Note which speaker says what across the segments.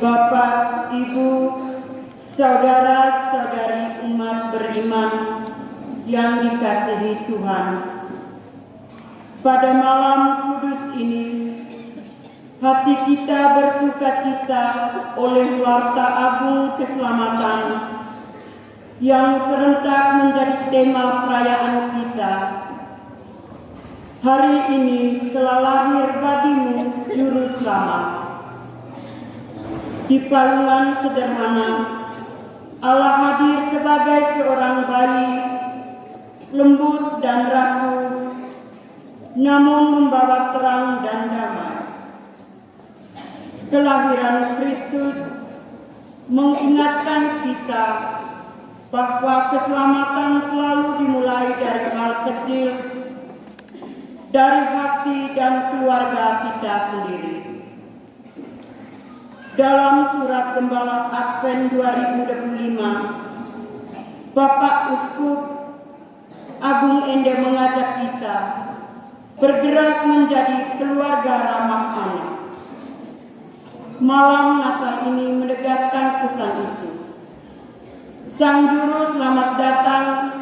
Speaker 1: Bapak, Ibu, saudara-saudari umat beriman yang dikasihi Tuhan. Pada malam kudus ini, hati kita bersukacita oleh warta agung keselamatan yang serentak menjadi tema perayaan kita. Hari ini telah lahir bagimu Juru Selamat. Di palungan sederhana, Allah hadir sebagai seorang bayi, lembut dan rapuh, namun membawa terang dan damai. Kelahiran Kristus mengingatkan kita bahwa keselamatan selalu dimulai dari hal kecil, dari hati dan keluarga kita sendiri. Dalam surat Gembala Advent 2025, Bapak Uskup Agung Ende mengajak kita bergerak menjadi keluarga ramah anak. Malam Natal ini menegaskan pesan itu. Sang Juru Selamat datang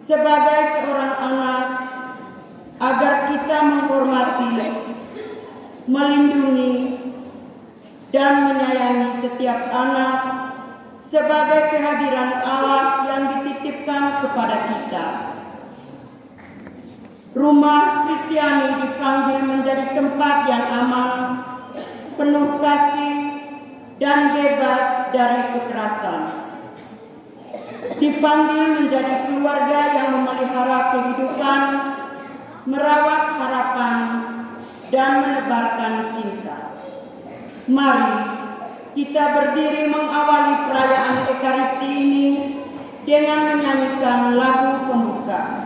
Speaker 1: sebagai seorang anak agar kita menghormati, melindungi, dan menyayangi setiap anak sebagai kehadiran Allah yang dititipkan kepada kita. Rumah Kristiani dipanggil menjadi tempat yang aman, penuh kasih, dan bebas dari kekerasan. Dipanggil menjadi keluarga yang memelihara kehidupan, merawat harapan, dan menebarkan cinta. Mari kita berdiri mengawali perayaan Ekaristi ini dengan menyanyikan lagu pembuka.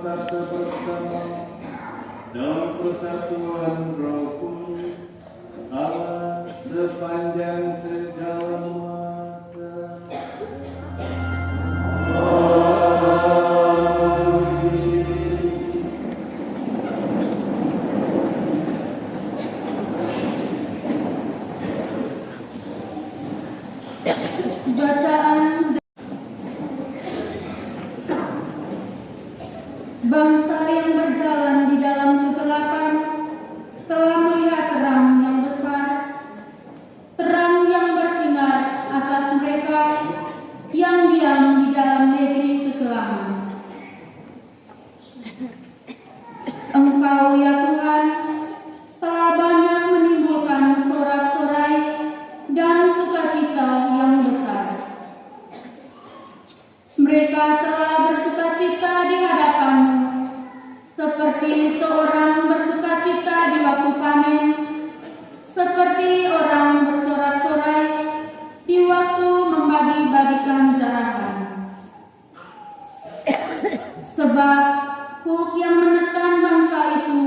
Speaker 2: bertata bersama dalam persatuan Roh Kudus, Allah sepanjang segala masa.
Speaker 3: Bacaan. Bangsa yang berjalan di dalam kegelapan telah melihat terang yang besar, terang yang bersinar atas mereka yang diam di dalam negeri kekelaman. Engkau ya Tuhan telah banyak menimbulkan sorak-sorai dan sukacita yang besar. Mereka telah bersukacita di hadapan-Mu, seperti seorang bersukacita di waktu panen, seperti orang bersorak-sorai di waktu membagi-bagikan jarahan. Sebab kuk yang menekan bangsa itu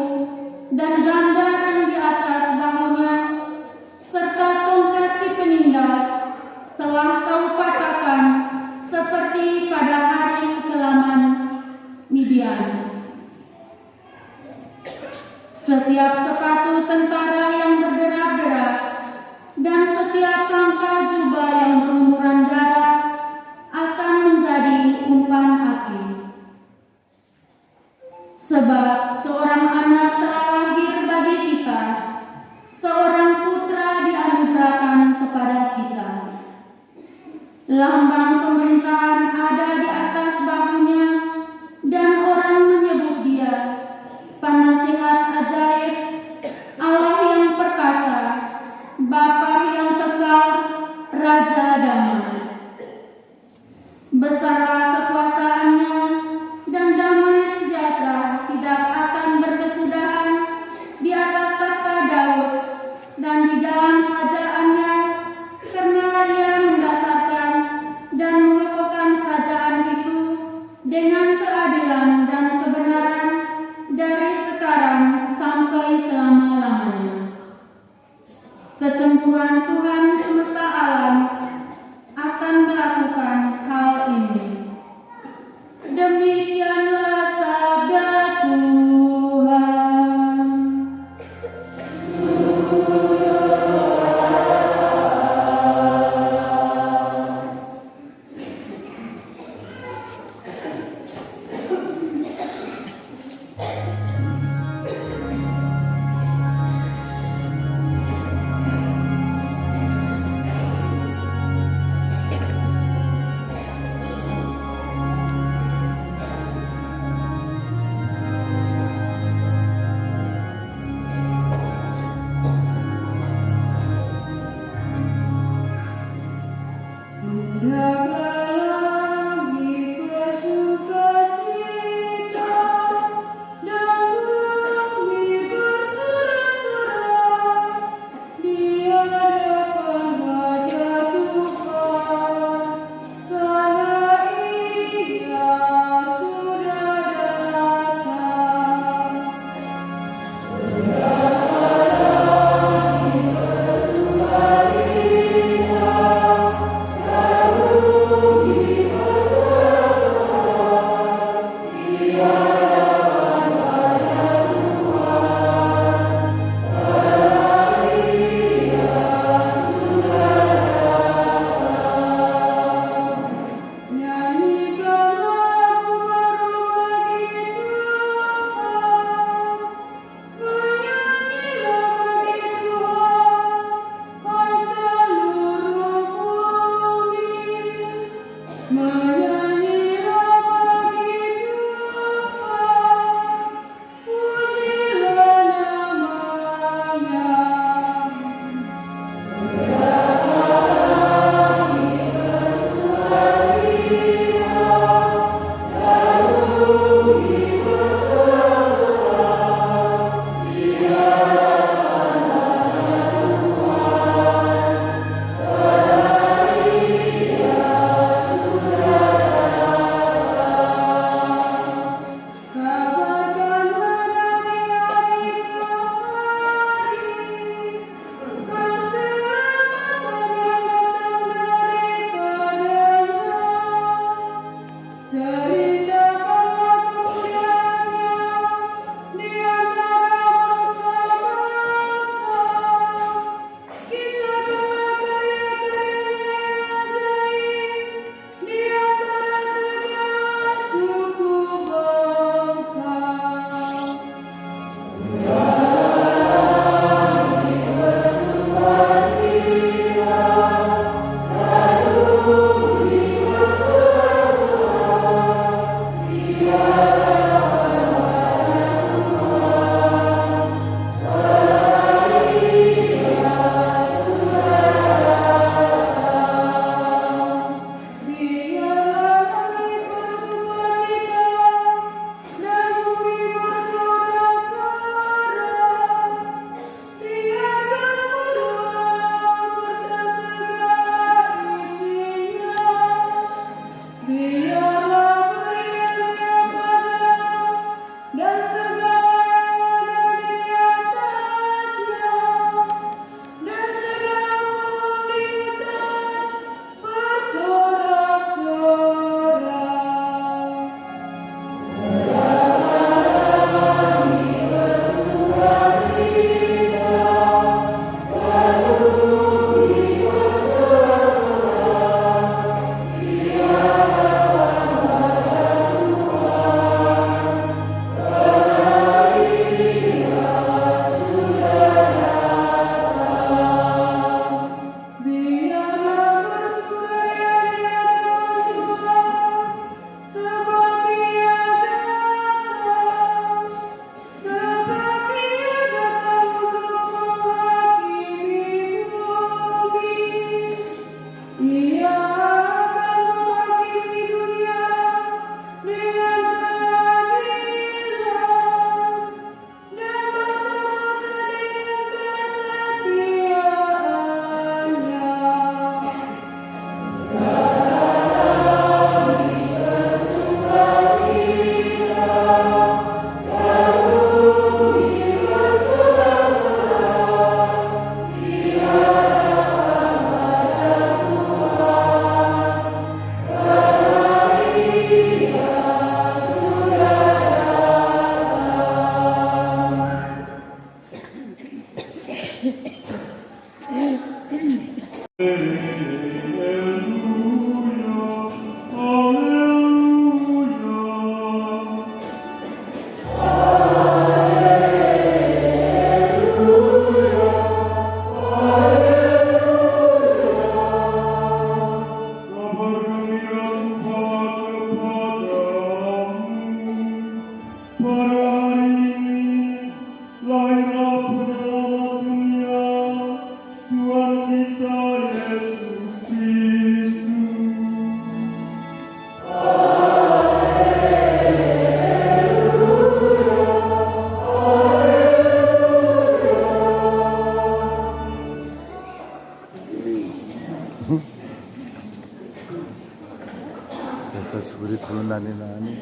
Speaker 3: dan gandaran di atas bahunya, serta tongkat si penindas telah Kau patahkan seperti pada hari kekelaman Midian. Setiap sepatu tentara yang berderak-derak dan setiap tangkai jubah yang berlumuran darah akan menjadi umpan api. Sebab seorang anak telah lahir bagi kita, seorang putra dianugerahkan kepada kita. Lambang pemerintahan ada di atas bahunya, dan orang menyebut dia Penasihat Ajaib, Allah yang perkasa, Bapa yang kekal, Raja Damai. Besarlah kekuasaannya, dan damai sejahtera tidak akan berkesudahan di atas takhta Daud dan di dalam kerajaannya, karena ia mendasarkan dan mengokohkan kerajaan itu dengan keadilan dan kebenaran dari sekarang sampai selama-lamanya. Kecemburuan Tuhan semesta alam akan melakukan hal ini.
Speaker 2: Terus beri turunan ini.